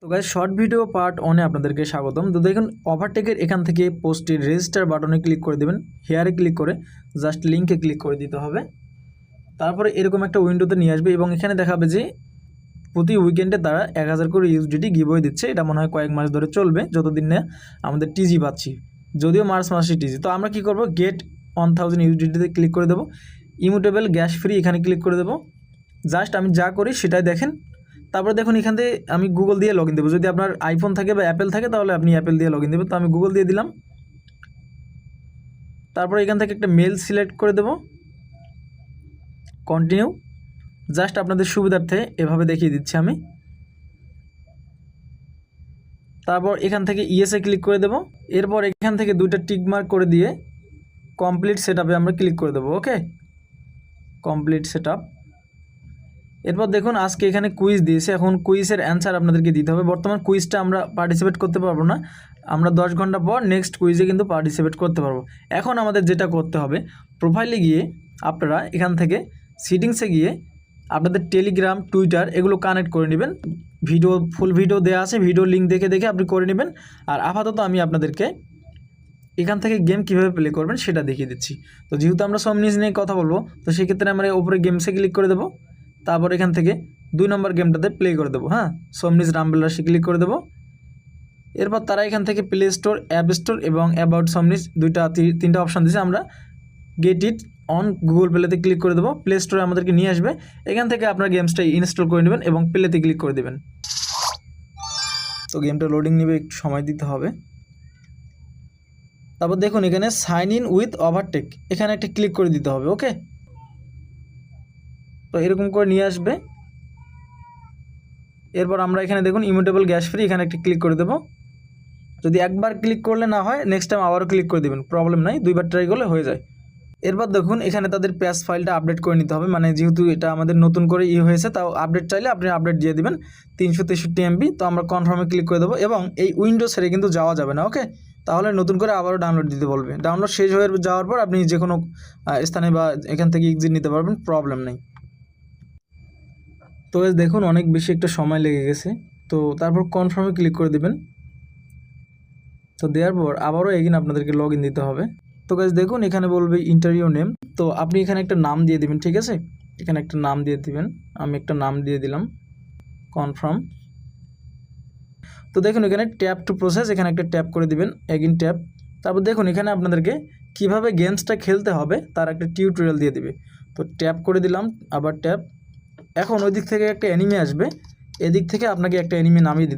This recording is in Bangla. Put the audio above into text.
তো গাইস শর্ট ভিডিও পার্ট 1 আপনাদেরকে স্বাগতম। তো দেখুন ওভারটেকের এখান থেকে পোস্টের রেজিস্টার বাটনে ক্লিক করে দেবেন, হেয়ারে ক্লিক করে জাস্ট লিংকে ক্লিক করে দিতে হবে। তারপরে এরকম একটা উইন্ডোতে নিয়ে আসবে এবং এখানে দেখাবে যে প্রতি উইকেন্ডে তারা 1000 করে ইউএসডিটি গিভওয়ে দিচ্ছে। এটা মনে হয় কয়েক মাস ধরে চলবে, যতদিন না আমাদের টিজি পাচ্ছি, যদিও মার্চ মাসে টিজি। তো আমরা কি করব, গেট 1000 ইউএসডিটিতে ক্লিক করে দেবো, ইমুটেবল গ্যাস ফ্রি এখানে ক্লিক করে দেবো। জাস্ট আমি যা করি সেটাই দেখেন। তারপরে দেখুন এখান থেকে আমি গুগল দিয়ে লগ ইন দেবো। যদি আপনার আইফোন থাকে বা অ্যাপেল থাকে তাহলে আপনি অ্যাপেল দিয়ে লগ ইন দেবেন। তো আমি গুগল দিয়ে দিলাম। তারপরে এখান থেকে একটা মেল সিলেক্ট করে দেব, কন্টিনিউ। জাস্ট আপনাদের সুবিধার্থে এভাবে দেখিয়ে দিচ্ছি আমি। তারপর এখান থেকে ইয়েসে ক্লিক করে দেব। এরপর এখান থেকে দুইটা টিক মার্ক করে দিয়ে কমপ্লিট সেটআপে আমরা ক্লিক করে দেবো। ওকে, কমপ্লিট সেটআপ। এরপর দেখুন আজকে এখানে কুইজ দিয়েছে, এখন কুইজের অ্যান্সার আপনাদেরকে দিতে হবে। বর্তমান কুইজটা আমরা পার্টিসিপেট করতে পারবো না, আমরা 10 ঘন্টা পর নেক্সট কুইজে কিন্তু পার্টিসিপেট করতে পারবো। এখন আমাদের যেটা করতে হবে, প্রোফাইলে গিয়ে আপনারা এখান থেকে সেটিংসে গিয়ে আপনাদের টেলিগ্রাম, টুইটার এগুলো কানেক্ট করে নেবেন। ভিডিও, ফুল ভিডিও দেওয়া আছে, ভিডিও লিঙ্ক দেখে দেখে আপনি করে নেবেন। আর আপাতত আমি আপনাদেরকে এখান থেকে গেম কীভাবে প্লে করবেন সেটা দেখিয়ে দিচ্ছি। তো যেহেতু আমরা সমনিজ নিয়ে কথা বলবো, তো সেক্ষেত্রে আমরা উপরে গেমসে ক্লিক করে দেবো। তারপর এখান থেকে 2 নম্বর গেমটাতে প্লে করে দেবো। হ্যাঁ, সমনিজ রামবেল রাশি ক্লিক করে দেবো। এরপর তারা এখান থেকে প্লে স্টোর, অ্যাপ স্টোর এবং অ্যাবাউট সমনিজ তিনটা অপশান দিয়েছে। আমরা গেট ইট অন গুগল প্লেতে ক্লিক করে দেবো। প্লে স্টোরে আমাদেরকে নিয়ে আসবে, এখান থেকে আপনার গেমসটা ইনস্টল করে নেবেন এবং প্লেতে ক্লিক করে দেবেন। তো গেমটা লোডিং নেবে, একটু সময় দিতে হবে। তারপর দেখুন এখানে সাইন ইন উইথ ওভারটেক, এখানে একটা ক্লিক করে দিতে হবে। ওকে, তো এরকম করে নিয়ে আসবে। এরপর আমরা এখানে দেখুন ইমিউটেবল গ্যাস ফ্রি, এখানে একটা ক্লিক করে দেবো। যদি একবার ক্লিক করলে না হয়, নেক্সট টাইম আবারও ক্লিক করে দেবেন, প্রবলেম নাই, 2বার ট্রাই করলে হয়ে যায়। এরপর দেখুন এখানে তাদের প্যাচ ফাইলটা আপডেট করে নিতে হবে, মানে যেহেতু এটা আমাদের নতুন করে হয়েছে, তাও আপডেট চাইলে আপনি আপডেট দিয়ে দেবেন 363 MB। তো আমরা কনফার্মে ক্লিক করে দেবো এবং এই উইন্ডো ছেড়ে কিন্তু যাওয়া যাবে না। ওকে, তাহলে নতুন করে আবারও ডাউনলোড দিতে বলবে। ডাউনলোড শেষ হয়ে যাওয়ার পর আপনি যে কোনো স্থানে বা এখান থেকে এক্সিট নিতে পারবেন, প্রবলেম নেই। তো দেখুন অনেক বেশি একটা সময় লেগে গেছে। তো তারপর কনফার্মে ক্লিক করে দেবেন। তো দেওয়ার পর আবারও এগিন আপনাদেরকে লগ ইন দিতে হবে। তো গাইস দেখুন এখানে বলবে ইন্টারভিউ নেম, তো আপনি এখানে একটা নাম দিয়ে দিবেন। ঠিক আছে, এখানে একটা নাম দিয়ে দিবেন, আমি একটা নাম দিয়ে দিলাম, কনফার্ম। তো দেখুন এখানে ট্যাপ টু প্রসেস, এখানে একটা ট্যাপ করে দিবেন, এগিন ট্যাপ। তারপর দেখুন এখানে আপনাদেরকে কিভাবে গেমসটা খেলতে হবে তার একটা টিউটোরিয়াল দিয়ে দিবে। তো ট্যাপ করে দিলাম, আবার ট্যাপ। এখন ওই দিক থেকে একটা অ্যানিমে আসবে, এদিক থেকে আপনাকে একটা অ্যানিমে নামিয়ে